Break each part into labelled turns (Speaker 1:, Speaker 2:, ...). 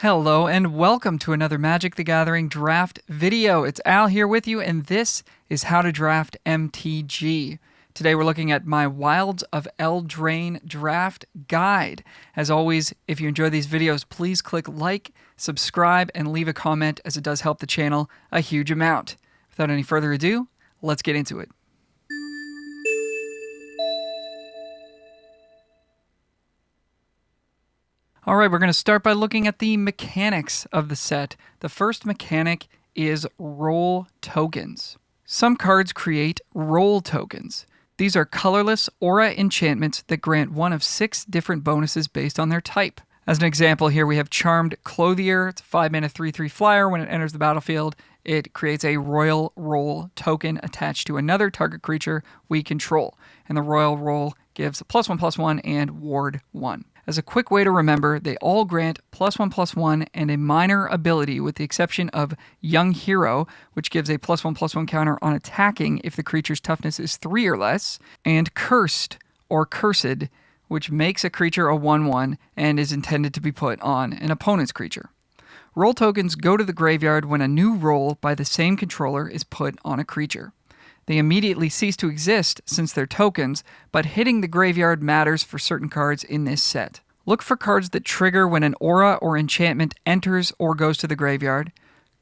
Speaker 1: Hello and welcome to another Magic the Gathering draft video. It's Al here with you, and this is how to draft MTG. Today we're looking at my Wilds of Eldraine draft guide. As always, if you enjoy these videos, please click like, subscribe, and leave a comment, as it does help the channel a huge amount. Without any further ado, let's get into it. All right, we're going to start by looking at the mechanics of the set. The first mechanic is role tokens. Some cards create role tokens. These are colorless aura enchantments that grant one of 6 different bonuses based on their type. As an example here, we have Charmed Clothier. It's a 5-mana 3/3 flyer. When it enters the battlefield, it creates a royal role token attached to another target creature we control. And the royal role gives +1/+1 and ward 1. As a quick way to remember, they all grant +1/+1 and a minor ability, with the exception of Young Hero, which gives a +1/+1 counter on attacking if the creature's toughness is 3 or less, and Cursed or Cursed, which makes a creature a 1/1 and is intended to be put on an opponent's creature. Role tokens go to the graveyard when a new role by the same controller is put on a creature. They immediately cease to exist since they're tokens, but hitting the graveyard matters for certain cards in this set. Look for cards that trigger when an aura or enchantment enters or goes to the graveyard,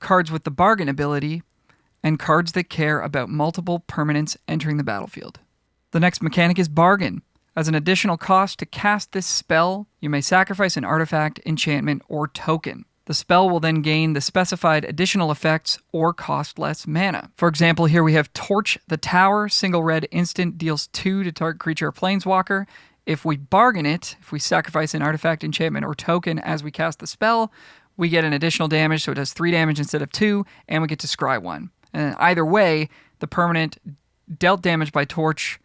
Speaker 1: cards with the bargain ability, and cards that care about multiple permanents entering the battlefield. The next mechanic is bargain. As an additional cost to cast this spell, you may sacrifice an artifact, enchantment, or token. The spell will then gain the specified additional effects or cost less mana. For example, here we have Torch the Tower, single red instant, deals 2 to target creature or planeswalker. If we bargain it, if we sacrifice an artifact, enchantment, or token as we cast the spell, we get an additional damage, so it does 3 damage instead of 2, and we get to scry 1. And either way, the permanent dealt damage by Torch,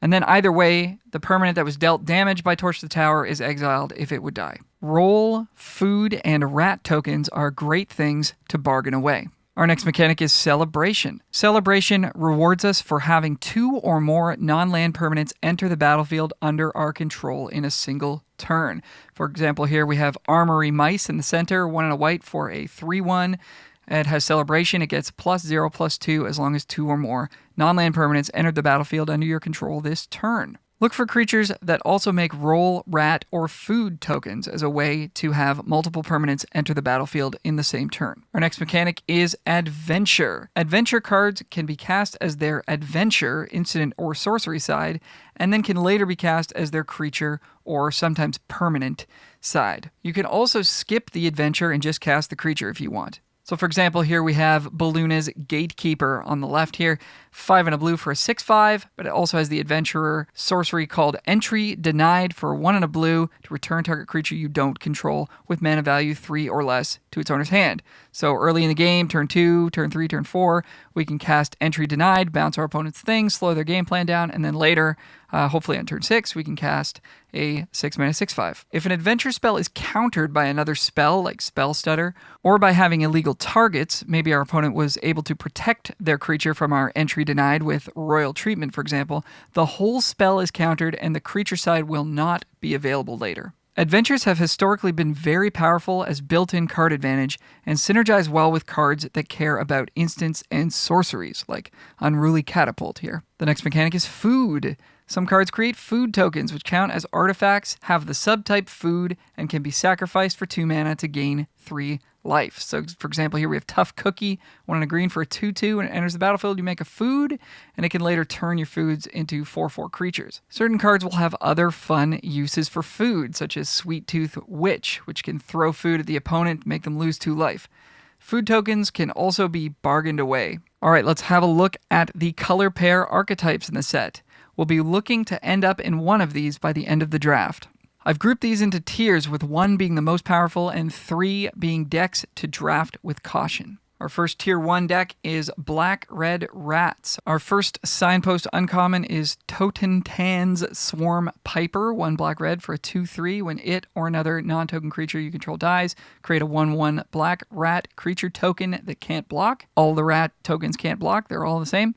Speaker 1: and then either way, the permanent that was dealt damage by Torch the Tower is exiled if it would die. Roll, food, and rat tokens are great things to bargain away. Our next mechanic is Celebration. Celebration rewards us for having 2 or more non-land permanents enter the battlefield under our control in a single turn. For example, here we have Armory Mice in the center, 1 and a white for a 3/1. It has Celebration. It gets +0/+2 as long as 2 or more non-land permanents entered the battlefield under your control this turn. Look for creatures that also make roll, rat, or food tokens as a way to have multiple permanents enter the battlefield in the same turn. Our next mechanic is Adventure. Adventure cards can be cast as their Adventure, instant, or sorcery side, and then can later be cast as their creature or sometimes permanent side. You can also skip the Adventure and just cast the creature if you want. So for example, here we have Balluna's Gatekeeper on the left here, 5 and a blue for a 6/5, but it also has the Adventurer sorcery called Entry Denied for 1 and a blue to return target creature you don't control with mana value 3 or less to its owner's hand. So early in the game, turn 2, turn 3, turn 4, we can cast Entry Denied, bounce our opponent's things, slow their game plan down, and then later, hopefully on turn 6, we can cast a 6-mana 6/5. If an adventure spell is countered by another spell, like Spell Stutter, or by having illegal targets, maybe our opponent was able to protect their creature from our Entry Denied with Royal Treatment, for example, the whole spell is countered and the creature side will not be available later. Adventures have historically been very powerful as built-in card advantage and synergize well with cards that care about instants and sorceries, like Unruly Catapult here. The next mechanic is Food. Some cards create food tokens, which count as artifacts, have the subtype food, and can be sacrificed for 2 mana to gain 3 life. So, for example, here we have Tough Cookie, 1 and a green for a 2/2. When it enters the battlefield, you make a food, and it can later turn your foods into 4/4 creatures. Certain cards will have other fun uses for food, such as Sweet Tooth Witch, which can throw food at the opponent, make them lose 2 life. Food tokens can also be bargained away. All right, let's have a look at the color pair archetypes in the set. We'll be looking to end up in one of these by the end of the draft. I've grouped these into tiers, with 1 being the most powerful and 3 being decks to draft with caution. Our first tier 1 deck is Black-Red Rats. Our first signpost uncommon is Totentan's Swarm Piper, 1 black-red for a 2/3. When it or another non-token creature you control dies, create a 1/1 black rat creature token that can't block. All the rat tokens can't block, they're all the same.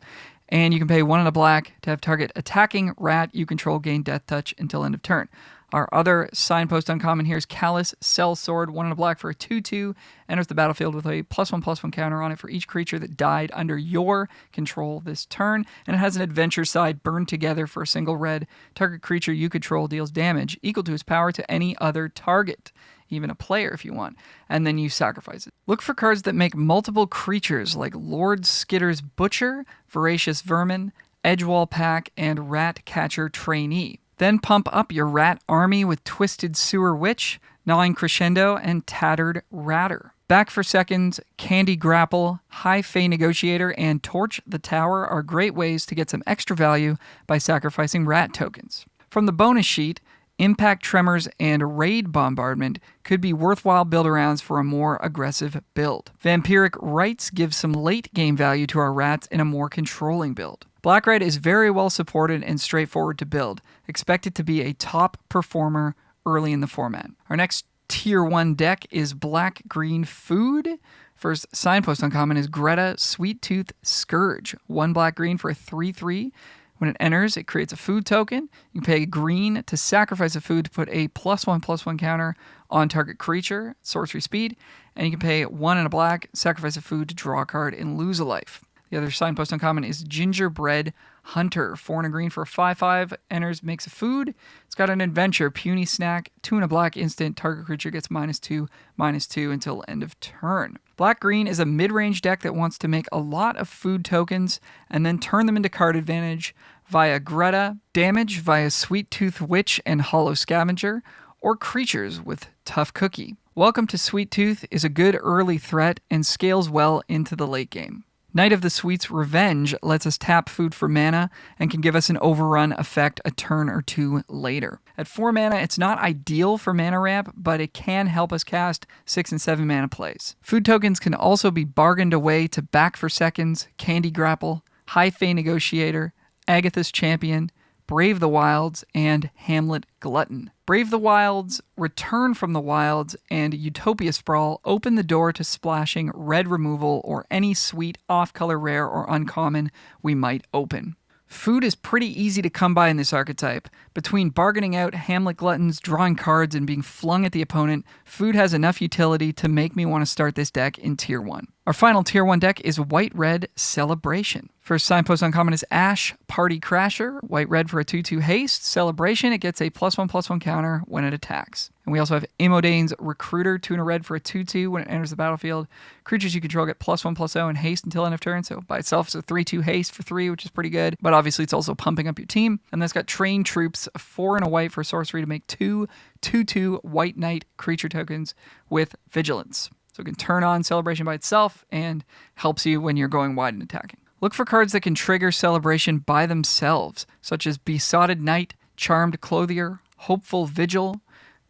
Speaker 1: And you can pay 1 and a black to have target attacking rat you control gain Death Touch until end of turn. Our other signpost uncommon here is Callous Sellsword, 1 and a black for a 2/2. Enters the battlefield with a +1/+1 counter on it for each creature that died under your control this turn. And it has an adventure side, Burned Together for a single red. Target creature you control deals damage equal to its power to any other target, even a player if you want, and then you sacrifice it. Look for cards that make multiple creatures like Lord Skitter's Butcher, Voracious Vermin, Edgewall Pack, and Rat Catcher Trainee. Then pump up your rat army with Twisted Sewer Witch, Gnawing Crescendo, and Tattered Ratter. Back for seconds, Candy Grapple, High Fae Negotiator, and Torch the Tower are great ways to get some extra value by sacrificing rat tokens. From the bonus sheet, Impact Tremors and Raid Bombardment could be worthwhile build-arounds for a more aggressive build. Vampiric Rites gives some late-game value to our rats in a more controlling build. Black-Red is very well supported and straightforward to build. Expect it to be a top performer early in the format. Our next Tier 1 deck is Black-Green Food. First signpost uncommon is Greta Sweet Tooth Scourge. 1 black-green for a 3/3. When it enters, it creates a food token. You can pay green to sacrifice a food to put a +1/+1 counter on target creature, sorcery speed. And you can pay 1 and a black, sacrifice a food to draw a card and lose a life. The other signpost uncommon is Gingerbread Hunter. 4 and a green for a 5/5. Enters, makes a food. It's got an adventure, Puny Snack. 2 and a black instant. Target creature gets -2/-2 until end of turn. Black-green is a mid-range deck that wants to make a lot of food tokens and then turn them into card advantage via Greta, damage via Sweet Tooth Witch and Hollow Scavenger, or creatures with Tough Cookie. Welcome to Sweet Tooth is a good early threat and scales well into the late game. Knight of the Sweet's Revenge lets us tap food for mana and can give us an overrun effect a turn or two later. At 4 mana, it's not ideal for mana ramp, but it can help us cast 6 and 7 mana plays. Food tokens can also be bargained away to Back for Seconds, Candy Grapple, High Fae Negotiator, Agatha's Champion, Brave the Wilds, and Hamlet Glutton. Brave the Wilds, Return from the Wilds, and Utopia Sprawl open the door to splashing red removal or any sweet off-color rare or uncommon we might open. Food is pretty easy to come by in this archetype. Between bargaining out Hamlet Gluttons, drawing cards, and being flung at the opponent, food has enough utility to make me want to start this deck in Tier 1. Our final Tier 1 deck is White-Red Celebration. First signpost uncommon is Ash Party Crasher. White-Red for a 2/2 haste. Celebration, it gets a +1/+1 counter when it attacks. And we also have Imodane's Recruiter, 2 and a red for a 2/2 when it enters the battlefield. Creatures you control get +1/+0 and haste until end of turn. So by itself, it's a 3/2 haste for 3, which is pretty good. But obviously, it's also pumping up your team. And then it's got Train Troops, 4 and a white for sorcery to make 2 2/2 White Knight creature tokens with Vigilance. So it can turn on Celebration by itself and helps you when you're going wide and attacking. Look for cards that can trigger Celebration by themselves, such as Besotted Knight, Charmed Clothier, Hopeful Vigil,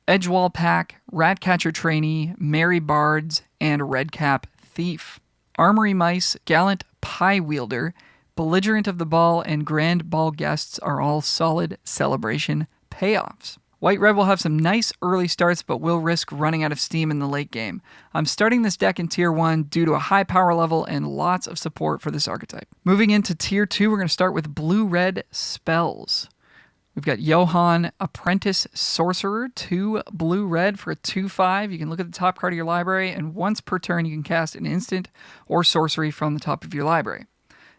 Speaker 1: Edgewall Pack, Ratcatcher Trainee, Merry Bards, and Redcap Thief. Armory Mice, Gallant Pie Wielder, Belligerent of the Ball, and Grand Ball Guests are all solid Celebration payoffs. White-Red will have some nice early starts, but will risk running out of steam in the late game. I'm starting this deck in Tier 1 due to a high power level and lots of support for this archetype. Moving into Tier 2, we're going to start with Blue-Red Spells. We've got Johann Apprentice Sorcerer, 2 blue-red for a 2/5. You can look at the top card of your library, and once per turn you can cast an instant or sorcery from the top of your library.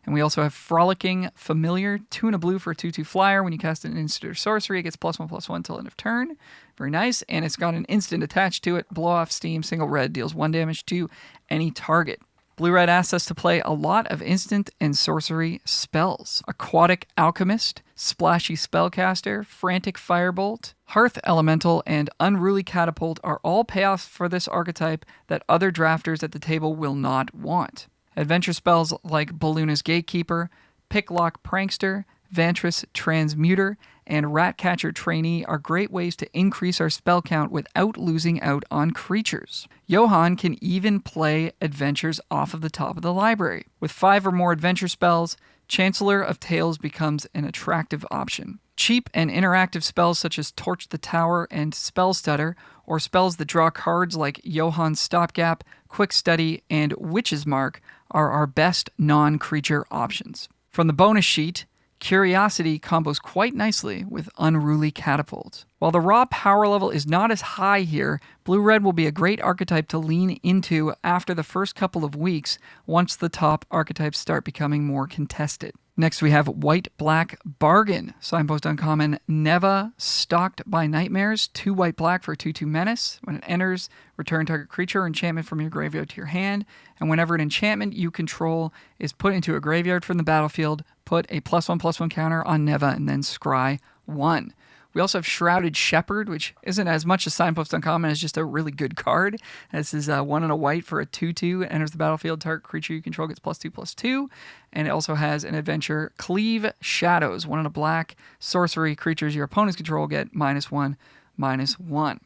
Speaker 1: And we also have Frolicking Familiar, 2 and a blue for a 2/2 flyer. When you cast an instant or sorcery, it gets +1/+1 till end of turn. Very nice. And it's got an instant attached to it. Blow off steam, single red, deals 1 damage to any target. Blue-red asks us to play a lot of instant and sorcery spells. Aquatic Alchemist, Splashy Spellcaster, Frantic Firebolt, Hearth Elemental, and Unruly Catapult are all payoffs for this archetype that other drafters at the table will not want. Adventure spells like Balluna's Gatekeeper, Picklock Prankster, Vantress Transmuter, and Ratcatcher Trainee are great ways to increase our spell count without losing out on creatures. Johann can even play adventures off of the top of the library. With 5 or more adventure spells, Chancellor of Tales becomes an attractive option. Cheap and interactive spells such as Torch the Tower and Spell Stutter, or spells that draw cards like Johann's Stopgap, Quick Study, and Witch's Mark are our best non-creature options. From the bonus sheet, Curiosity combos quite nicely with Unruly Catapult. While the raw power level is not as high here, blue-red will be a great archetype to lean into after the first couple of weeks once the top archetypes start becoming more contested. Next we have white-black Bargain. Signpost uncommon, Neva, Stalked by Nightmares, 2 white-black for a 2/2 menace. When it enters, return target creature or enchantment from your graveyard to your hand, and whenever an enchantment you control is put into a graveyard from the battlefield, put a +1/+1 counter on Neva and then scry 1. We also have Shrouded Shepherd, which isn't as much a Signpost uncommon as just a really good card. This is 1 and a white for a 2/2. It enters the battlefield. Target creature you control gets +2/+2. And it also has an adventure, Cleave Shadows. 1 and a black. Sorcery creatures your opponents control get -1/-1.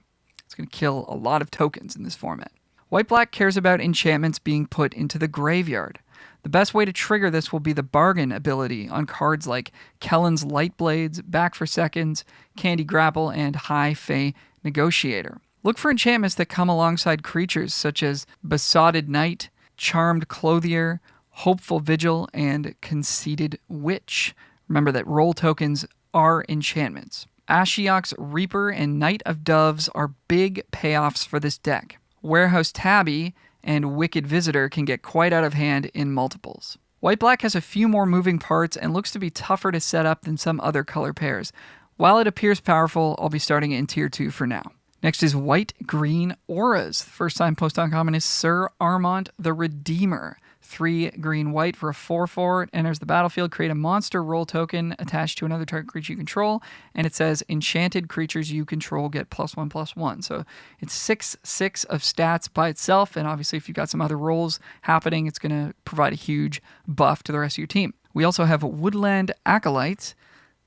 Speaker 1: It's going to kill a lot of tokens in this format. White-black cares about enchantments being put into the graveyard. The best way to trigger this will be the Bargain ability on cards like Kellen's Lightblades, Back for Seconds, Candy Grapple, and High Fae Negotiator. Look for enchantments that come alongside creatures such as Besotted Knight, Charmed Clothier, Hopeful Vigil, and Conceited Witch. Remember that role tokens are enchantments. Ashiok's Reaper and Knight of Doves are big payoffs for this deck. Warehouse Tabby and Wicked Visitor can get quite out of hand in multiples. White-black has a few more moving parts and looks to be tougher to set up than some other color pairs. While it appears powerful, I'll be starting it in Tier 2 for now. Next is white-green Auras. The first Signpost uncommon is Sir Armont the Redeemer. 3 green-white for a 4/4. It enters the battlefield. Create a monster role token attached to another target creature you control. And it says enchanted creatures you control get +1/+1. So it's 6/6 of stats by itself. And obviously, if you've got some other roles happening, it's going to provide a huge buff to the rest of your team. We also have Woodland Acolyte.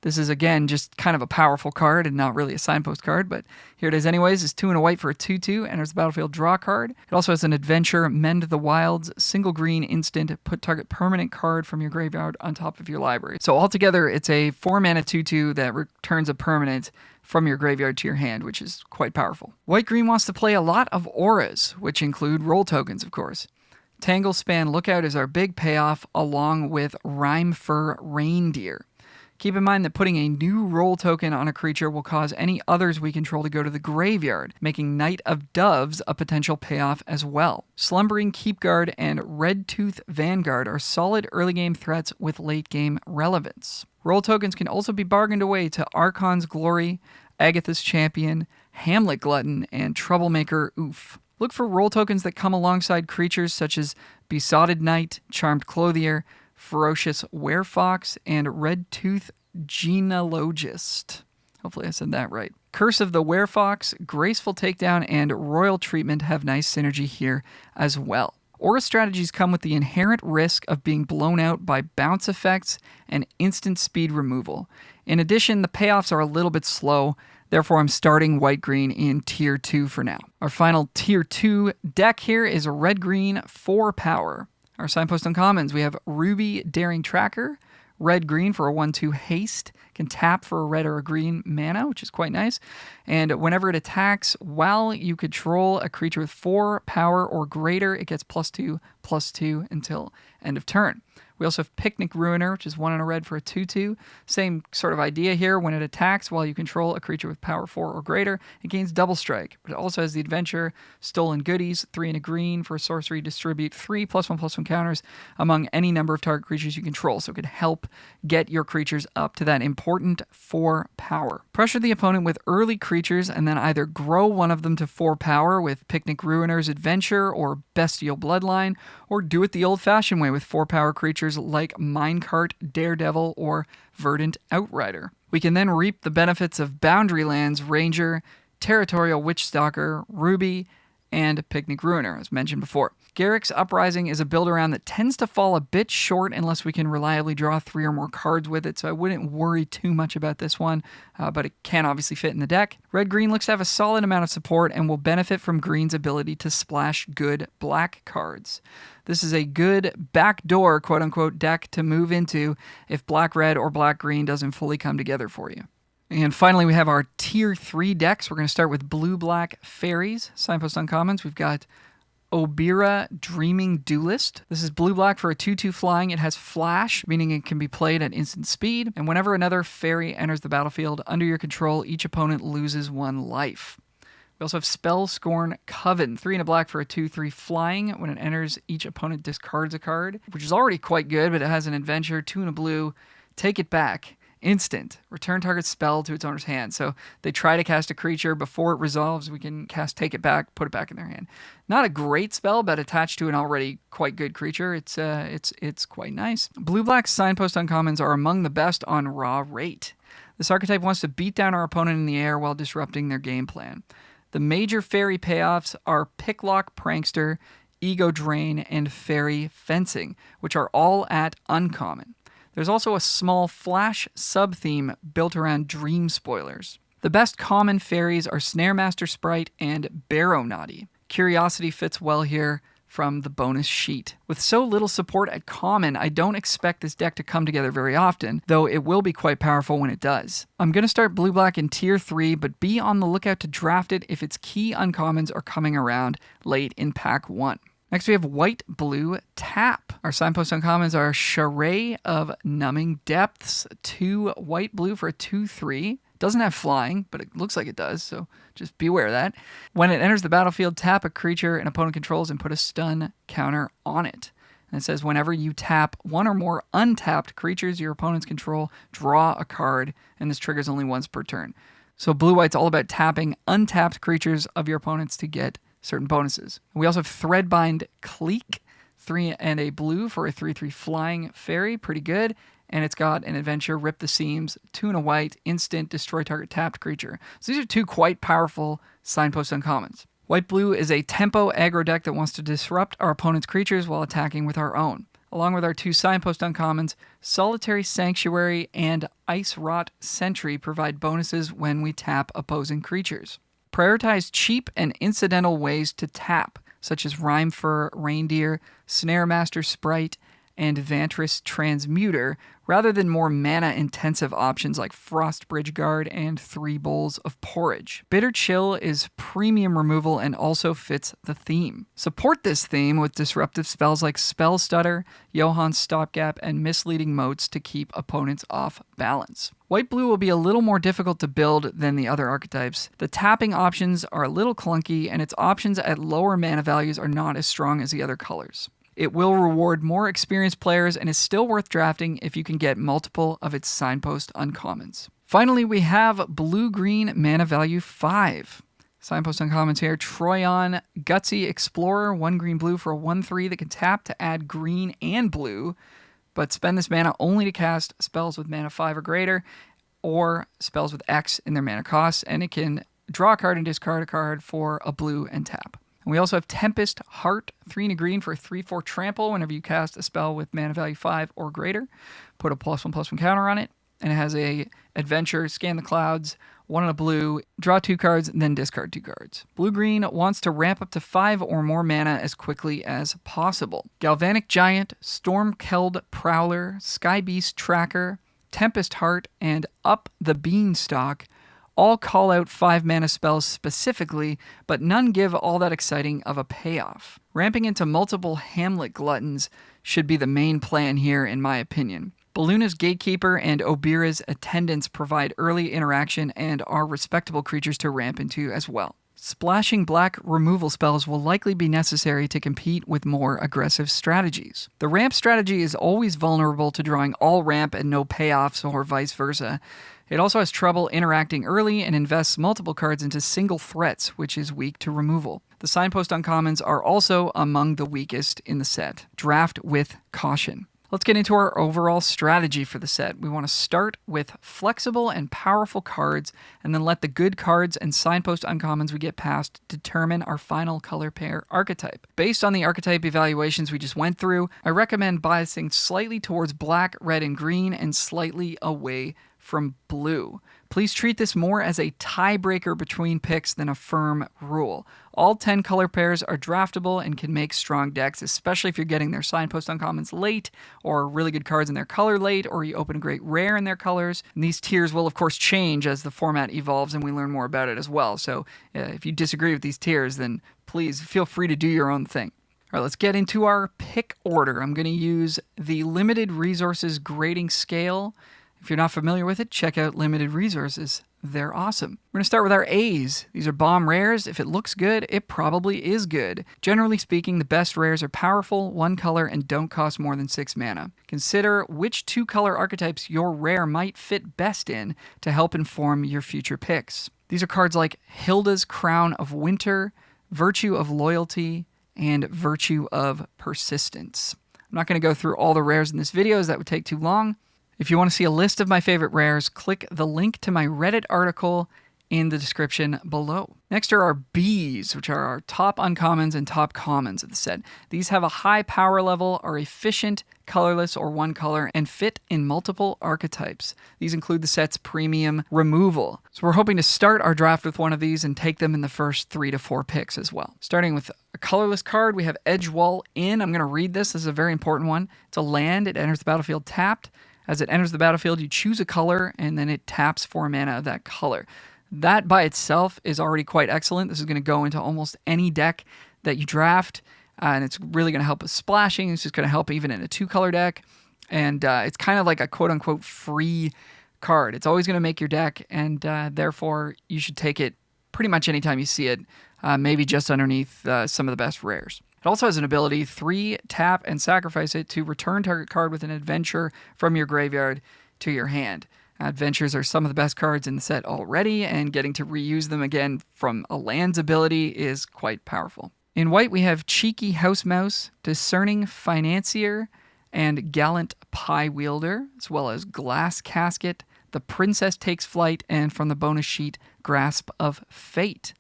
Speaker 1: This is, again, just kind of a powerful card and not really a Signpost card, but here it is anyways. It's 2 and a white for a 2/2, enters the battlefield, draw a card. It also has an adventure, Mend the Wilds, single green instant, put target permanent card from your graveyard on top of your library. So altogether, it's a 4-mana 2/2 that returns a permanent from your graveyard to your hand, which is quite powerful. White-green wants to play a lot of auras, which include role tokens, of course. Tanglespan Lookout is our big payoff, along with Rhymefur Reindeer. Keep in mind that putting a new role token on a creature will cause any others we control to go to the graveyard, making Knight of Doves a potential payoff as well. Slumbering Keepguard and Redtooth Vanguard are solid early game threats with late game relevance. Role tokens can also be bargained away to Archon's Glory, Agatha's Champion, Hamlet Glutton, and Troublemaker Oof. Look for role tokens that come alongside creatures such as Besotted Knight, Charmed Clothier, Ferocious Werefox, and Redtooth Genealogist. Hopefully I said that right. Curse of the Werefox, Graceful Takedown, and Royal Treatment have nice synergy here as well. Aura strategies come with the inherent risk of being blown out by bounce effects and instant speed removal. In addition, the payoffs are a little bit slow, therefore I'm starting white-green in Tier 2 for now. Our final Tier 2 deck here is red-green 4 power. Our Signpost uncommons, we have Ruby Daring Tracker, red-green for a 1/2 haste, can tap for a red or a green mana, which is quite nice. And whenever it attacks, while you control a creature with 4 power or greater, it gets +2/+2 until end of turn. We also have Picnic Ruiner, which is 1 and a red for a 2/2. Same sort of idea here. When it attacks while you control a creature with power 4 or greater, it gains double strike. But it also has the adventure, Stolen Goodies, 3 and a green for a sorcery. Distribute 3 +1/+1 counters among any number of target creatures you control. So it could help get your creatures up to that important 4 power. Pressure the opponent with early creatures and then either grow one of them to 4 power with Picnic Ruiner's Adventure or Bestial Bloodline, or do it the old-fashioned way with 4 power creatures like Minecart, Daredevil, or Verdant Outrider. We can then reap the benefits of Boundary Lands, Ranger, Territorial Witchstalker, Ruby, and Picnic Ruiner, as mentioned before. Garruk's Uprising is a build-around that tends to fall a bit short unless we can reliably draw 3 or more cards with it, so I wouldn't worry too much about this one, but it can obviously fit in the deck. Red-green looks to have a solid amount of support and will benefit from green's ability to splash good black cards. This is a good backdoor, quote-unquote, deck to move into if black-red or black-green doesn't fully come together for you. And finally, we have our Tier 3 decks. We're going to start with blue-black Faeries, Signpost uncommons. We've got Obira Dreaming Duelist. This is blue-black for a 2/2 flying. It has flash, meaning it can be played at instant speed. And whenever another fairy enters the battlefield under your control, each opponent loses 1 life. We also have Spellscorn Coven, 3 and a black for a 2/3 flying. When it enters, each opponent discards a card, which is already quite good, but it has an adventure, 2 and a blue. Take it back. Instant. Return target spell to its owner's hand. So they try to cast a creature. Before it resolves, we can cast Take It Back, put it back in their hand. Not a great spell, but attached to an already quite good creature, it's quite nice. Blue-black Signpost Uncommons are among the best on raw rate. This archetype wants to beat down our opponent in the air while disrupting their game plan. The major fairy payoffs are Picklock Prankster, Ego Drain, and Fairy Fencing, which are all at uncommon. There's also a small flash sub-theme built around Dream Spoilers. The best common fairies are Snaremaster Sprite and Barrow-Naughty. Curiosity fits well here from the bonus sheet. With so little support at common, I don't expect this deck to come together very often, though it will be quite powerful when it does. I'm going to start blue-black in tier 3, but be on the lookout to draft it if its key uncommons are coming around late in pack 1. Next, we have white-blue Tap. Our signpost uncommons are Charade of Numbing Depths, 2 white-blue for a 2/3. Doesn't have flying, but it looks like it does, so just beware of that. When it enters the battlefield, tap a creature an opponent controls and put a stun counter on it. And it says whenever you tap 1 or more untapped creatures your opponents control, draw a card, and this triggers only once per turn. So blue-white's all about tapping untapped creatures of your opponents to get certain bonuses. We also have Threadbind Cleek, 3 and a blue for a 3/3 flying fairy, pretty good. And it's got an adventure, Rip the Seams, 2 and a white, instant, destroy target tapped creature. So these are 2 quite powerful signpost uncommons. White-blue is a tempo aggro deck that wants to disrupt our opponent's creatures while attacking with our own. Along with our 2 signpost uncommons, Solitary Sanctuary and Ice Rot Sentry provide bonuses when we tap opposing creatures. Prioritize cheap and incidental ways to tap, such as Rhymefur Reindeer, Snaremaster Sprite, and Vantress Transmuter, rather than more mana-intensive options like Frostbridge Guard and 3 Bowls of Porridge. Bitter Chill is premium removal and also fits the theme. Support this theme with disruptive spells like Spell Stutter, Johann's Stopgap, and Misleading Motes to keep opponents off balance. White-blue will be a little more difficult to build than the other archetypes. The tapping options are a little clunky, and its options at lower mana values are not as strong as the other colors. It will reward more experienced players and is still worth drafting if you can get multiple of its signpost uncommons. Finally, we have blue-green mana value 5. Signpost uncommons here, Troyan Gutsy Explorer, 1 green-blue for a 1/3 that can tap to add green and blue, but spend this mana only to cast spells with mana 5 or greater, or spells with X in their mana costs, and it can draw a card and discard a card for a blue and tap. And we also have Tempest Heart, 3 and a green for a 3/4 trample. Whenever you cast a spell with mana value 5 or greater, put a +1/+1 counter on it. And it has a adventure, scan the clouds, 1 and a blue, draw 2 cards, and then discard 2 cards. Blue-green wants to ramp up to 5 or more mana as quickly as possible. Galvanic Giant, Stormkeld Prowler, Skybeast Tracker, Tempest Heart, and Up the Beanstalk all call out 5 mana spells specifically, but none give all that exciting of a payoff. Ramping into multiple Hamlet Gluttons should be the main plan here, in my opinion. Balluna's Gatekeeper and Obira's Attendants provide early interaction and are respectable creatures to ramp into as well. Splashing black removal spells will likely be necessary to compete with more aggressive strategies. The ramp strategy is always vulnerable to drawing all ramp and no payoffs, or vice versa. It also has trouble interacting early and invests multiple cards into single threats, which is weak to removal. The signpost uncommons are also among the weakest in the set. Draft with caution. Let's get into our overall strategy for the set. We want to start with flexible and powerful cards, and then let the good cards and signpost uncommons we get past determine our final color pair archetype. Based on the archetype evaluations we just went through, I recommend biasing slightly towards black, red, and green, and slightly away from Blue. Please treat this more as a tiebreaker between picks than a firm rule. All 10 color pairs are draftable and can make strong decks, especially if you're getting their signpost uncommons late, or really good cards in their color late, or you open a great rare in their colors. And these tiers will, of course, change as the format evolves and we learn more about it as well. So if you disagree with these tiers, then please feel free to do your own thing. All right, let's get into our pick order. I'm going to use the Limited Resources grading scale. If you're not familiar with it, check out Limited Resources. They're awesome. We're going to start with our A's. These are bomb rares. If it looks good, it probably is good. Generally speaking, the best rares are powerful, one color, and don't cost more than 6 mana. Consider which 2-color archetypes your rare might fit best in to help inform your future picks. These are cards like Hilda's Crown of Winter, Virtue of Loyalty, and Virtue of Persistence. I'm not going to go through all the rares in this video, as that would take too long. If you want to see a list of my favorite rares, click the link to my Reddit article in the description below. Next are our Bs, which are our top uncommons and top commons of the set. These have a high power level, are efficient, colorless, or one color, and fit in multiple archetypes. These include the set's premium removal. So we're hoping to start our draft with one of these and take them in the first 3 to 4 picks as well. Starting with a colorless card, we have Edgewall Inn. I'm going to read this. This is a very important one. It's a land. It enters the battlefield tapped. As it enters the battlefield, you choose a color, and then it taps 4 mana of that color. That by itself is already quite excellent. This is going to go into almost any deck that you draft, and it's really going to help with splashing. It's just going to help even in a 2-color deck, and it's kind of like a quote-unquote free card. It's always going to make your deck, and therefore you should take it pretty much anytime you see it, maybe just underneath some of the best rares. It also has an ability, 3, tap, and sacrifice it to return target card with an adventure from your graveyard to your hand. Adventures are some of the best cards in the set already, and getting to reuse them again from a land's ability is quite powerful. In white, we have Cheeky House Mouse, Discerning Financier, and Gallant Pie Wielder, as well as Glass Casket, The Princess Takes Flight, and from the bonus sheet, Grasp of Fate.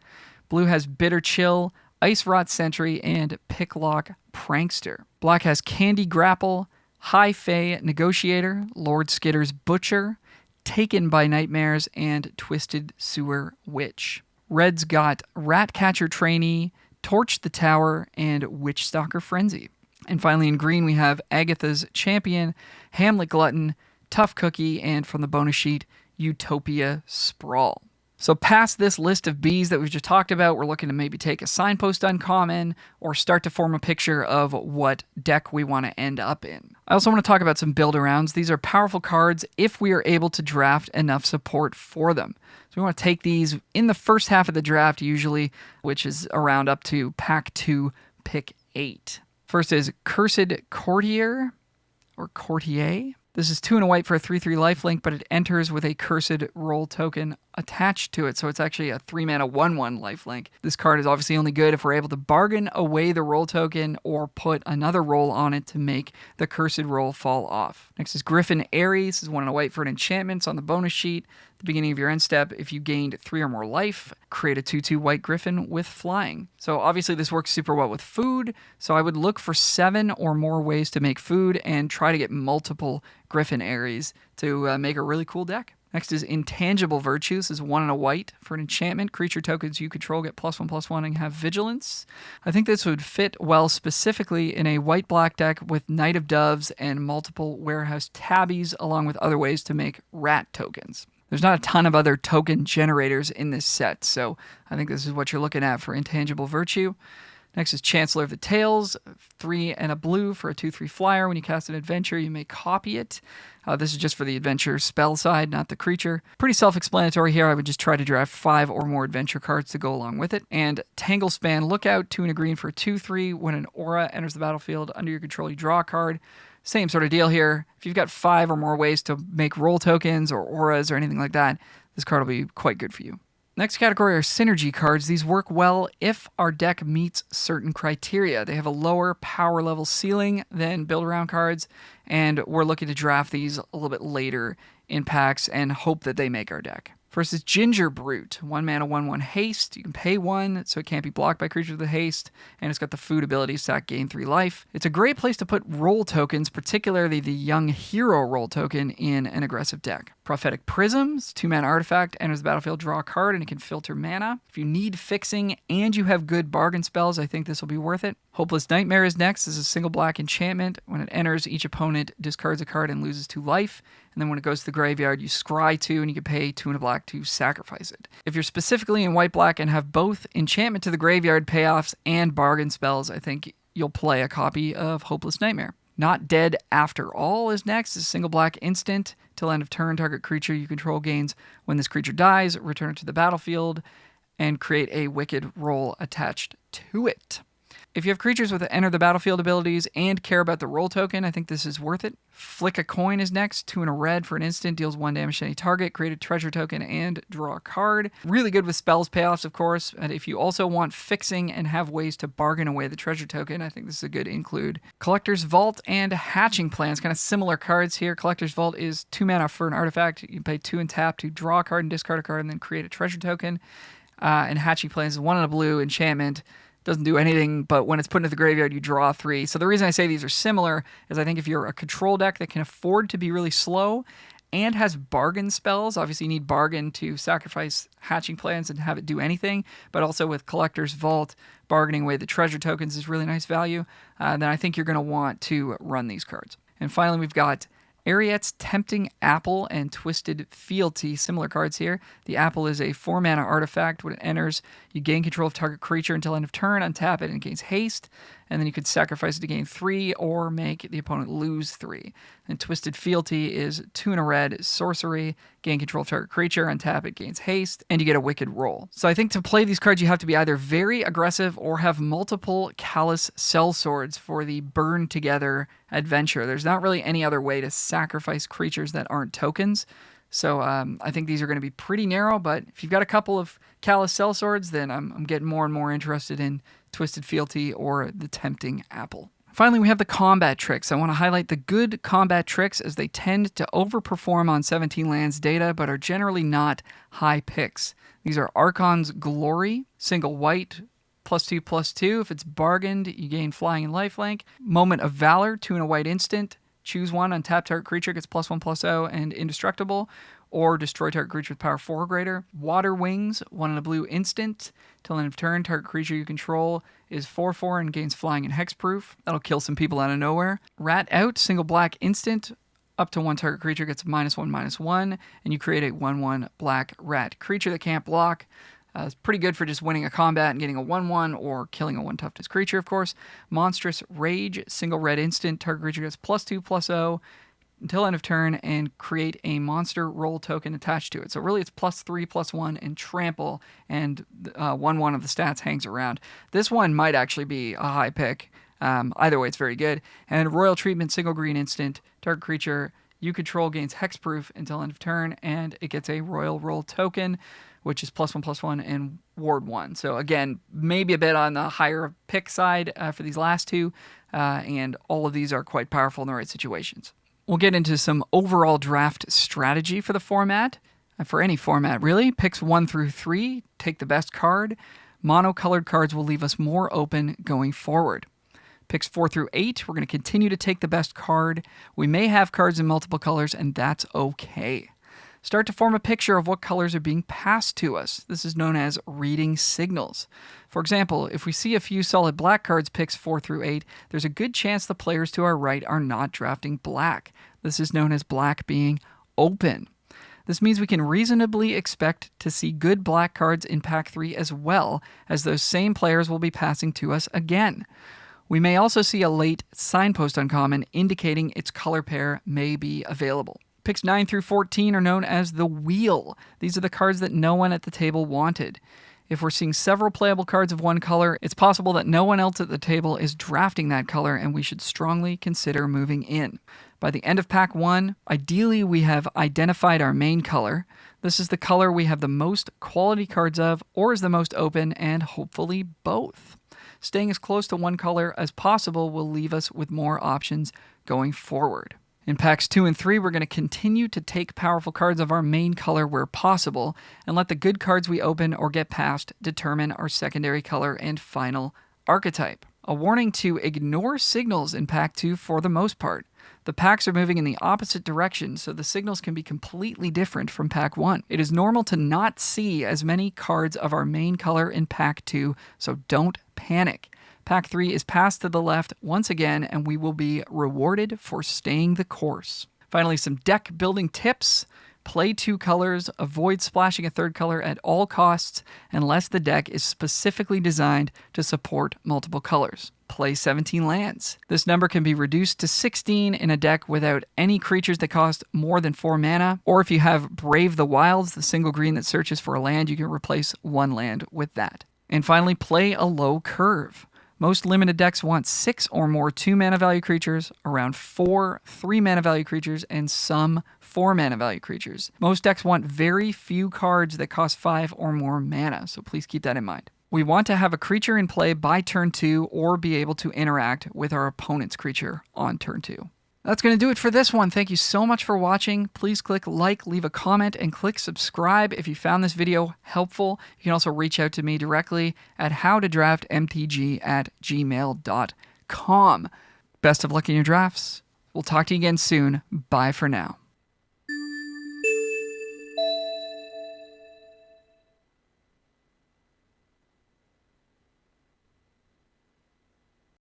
Speaker 1: Blue has Bitter Chill, Ice Rot Sentry, and Picklock Prankster. Black has Candy Grapple, High Fae Negotiator, Lord Skitter's Butcher, Taken by Nightmares, and Twisted Sewer Witch. Red's got Ratcatcher Trainee, Torch the Tower, and Witchstalker Frenzy. And finally in green we have Agatha's Champion, Hamlet Glutton, Tough Cookie, and from the bonus sheet, Utopia Sprawl. So past this list of Bs that we've just talked about, we're looking to maybe take a signpost uncommon or start to form a picture of what deck we want to end up in. I also want to talk about some build-arounds. These are powerful cards if we are able to draft enough support for them. So we want to take these in the first half of the draft usually, which is around up to Pack 2, Pick 8. First is Cursed Courtier, or Courtier. This is 2 and a white for a 3/3 lifelink, but it enters with a Cursed Roll token attached to it, so it's actually a 3-mana 1/1 lifelink. This card is obviously only good if we're able to bargain away the roll token or put another roll on it to make the Cursed Roll fall off. Next is Griffin Aries. This is 1 and a white for an enchantment. It's on the bonus sheet. At the beginning of your end step, if you gained 3 or more life, create a 2/2 white griffin with flying. So obviously this works super well with food, so I would look for 7 or more ways to make food and try to get multiple Griffin Aries to make a really cool deck. Next is Intangible Virtues. This is 1 and a white for an enchantment. Creature tokens you control get +1/+1 and have vigilance. I think this would fit well specifically in a white-black deck with Knight of Doves and multiple Warehouse Tabbies, along with other ways to make rat tokens. There's not a ton of other token generators in this set, so I think this is what you're looking at for Intangible Virtue. Next is Chancellor of the Tales, 3 and a blue for a 2/3 flyer. When you cast an adventure, you may copy it. This is just for the adventure spell side, not the creature. Pretty self-explanatory here. I would just try to draft 5 or more adventure cards to go along with it. And Tanglespan Lookout, 2 and a green for a 2/3. When an aura enters the battlefield under your control, you draw a card. Same sort of deal here. If you've got 5 or more ways to make roll tokens or auras or anything like that, this card will be quite good for you. Next category are synergy cards. These work well if our deck meets certain criteria. They have a lower power level ceiling than build-around cards, and we're looking to draft these a little bit later in packs and hope that they make our deck. First is Ginger Brute, 1 mana, 1/1 haste. You can pay 1, so it can't be blocked by creatures with haste, and it's got the food ability, sack, gain 3 life. It's a great place to put roll tokens, particularly the Young Hero roll token, in an aggressive deck. Prophetic Prisms, 2-mana artifact, enters the battlefield, draw a card, and it can filter mana. If you need fixing and you have good bargain spells, I think this will be worth it. Hopeless Nightmare is next. This is a single black enchantment. When it enters, each opponent discards a card and loses 2 life. And then when it goes to the graveyard, you scry 2 and you can pay 2 and a black to sacrifice it. If you're specifically in white-black and have both enchantment to the graveyard payoffs and bargain spells, I think you'll play a copy of Hopeless Nightmare. Not Dead After All is next. It's a single black instant. Till end of turn, target creature you control gains. When this creature dies, return it to the battlefield and create a wicked roll attached to it. If you have creatures with enter the battlefield abilities and care about the roll token, I think this is worth it. Flick a Coin is next. 2 and a red for an instant, deals 1 damage to any target, create a treasure token, and draw a card. Really good with spells payoffs, of course. And if you also want fixing and have ways to bargain away the treasure token, I think this is a good include. Collector's Vault and Hatching Plans, kind of similar cards here. Collector's Vault is 2 mana for an artifact. You pay 2 and tap to draw a card and discard a card and then create a treasure token. And Hatching Plans is 1 and a blue enchantment. Doesn't do anything, but when it's put into the graveyard, you draw 3. So the reason I say these are similar is I think if you're a control deck that can afford to be really slow and has bargain spells, obviously you need bargain to sacrifice Hatching Plans and have it do anything, but also with Collector's Vault, bargaining away the treasure tokens is really nice value, then I think you're going to want to run these cards. And finally, we've got Ariet's Tempting Apple and Twisted Fealty, similar cards here. The Apple is a 4-mana artifact. When it enters, you gain control of target creature until end of turn, untap it, and it gains haste. And then you could sacrifice it to gain 3 or make the opponent lose 3. And Twisted Fealty is 2 and a red, sorcery, gain control of target creature, untap it, gains haste, and you get a wicked roll. So I think to play these cards, you have to be either very aggressive or have multiple Callous Sellswords for the burn together adventure. There's not really any other way to sacrifice creatures that aren't tokens. So I think these are going to be pretty narrow, but if you've got a couple of Callous Sellswords, then I'm getting more and more interested in Twisted Fealty or the Tempting Apple. Finally, we have the combat tricks. I want to highlight the good combat tricks as they tend to overperform on 17 lands data, but are generally not high picks. These are Archon's Glory, single white, +2/+2. If it's bargained, you gain flying and lifelink. Moment of Valor, 2 and a white instant. Choose one, untap target creature, gets +1/+0 and indestructible, or destroy target creature with power 4 or greater. Water Wings, 1 and a blue instant. Till end of turn, target creature you control is 4/4 and gains flying and hexproof. That'll kill some people out of nowhere. Rat Out, single black instant. Up to 1 target creature gets -1/-1, and you create a 1/1 black rat creature that can't block. It's pretty good for just winning a combat and getting a 1/1 or killing a 1 toughness creature, of course. Monstrous Rage, single red instant. Target creature gets +2/+0 until end of turn and create a monster roll token attached to it. So really it's +3/+1 and trample, and 1/1 of the stats hangs around. This one might actually be a high pick. Either way, it's very good. And Royal Treatment, single green instant. Target creature you control gains hexproof until end of turn, and it gets a royal roll token, which is +1/+1 and ward 1. So again, maybe a bit on the higher pick side for these last two, and all of these are quite powerful in the right situations. We'll get into some overall draft strategy for the format, for any format really. Picks 1 through 3, take the best card. Monocolored cards will leave us more open going forward. Picks 4 through 8, we're going to continue to take the best card. We may have cards in multiple colors, and that's okay. Start to form a picture of what colors are being passed to us. This is known as reading signals. For example, if we see a few solid black cards picks 4 through 8, there's a good chance the players to our right are not drafting black. This is known as black being open. This means we can reasonably expect to see good black cards in pack 3 as well, as those same players will be passing to us again. We may also see a late signpost uncommon indicating its color pair may be available. Picks 9 through 14 are known as the wheel. These are the cards that no one at the table wanted. If we're seeing several playable cards of one color, it's possible that no one else at the table is drafting that color, and we should strongly consider moving in. By the end of pack 1, ideally we have identified our main color. This is the color we have the most quality cards of, or is the most open, and hopefully both. Staying as close to one color as possible will leave us with more options going forward. In packs 2 and 3, we're going to continue to take powerful cards of our main color where possible, and let the good cards we open or get past determine our secondary color and final archetype. A warning to ignore signals in pack 2 for the most part. The packs are moving in the opposite direction, so the signals can be completely different from pack 1. It is normal to not see as many cards of our main color in pack 2, so don't panic. Pack 3 is passed to the left once again, and we will be rewarded for staying the course. Finally, some deck building tips. Play 2 colors, avoid splashing a 3rd color at all costs unless the deck is specifically designed to support multiple colors. Play 17 lands. This number can be reduced to 16 in a deck without any creatures that cost more than 4 mana, or if you have Brave the Wilds, the single green that searches for a land, you can replace 1 land with that. And finally, play a low curve. Most limited decks want 6 or more 2-mana value creatures, around 4 3-mana value creatures, and some 4-mana value creatures. Most decks want very few cards that cost 5 or more mana, so please keep that in mind. We want to have a creature in play by turn 2 or be able to interact with our opponent's creature on turn 2. That's going to do it for this one. Thank you so much for watching. Please click like, leave a comment, and click subscribe if you found this video helpful. You can also reach out to me directly at howtodraftmtg@gmail.com. Best of luck in your drafts. We'll talk to you again soon. Bye for now.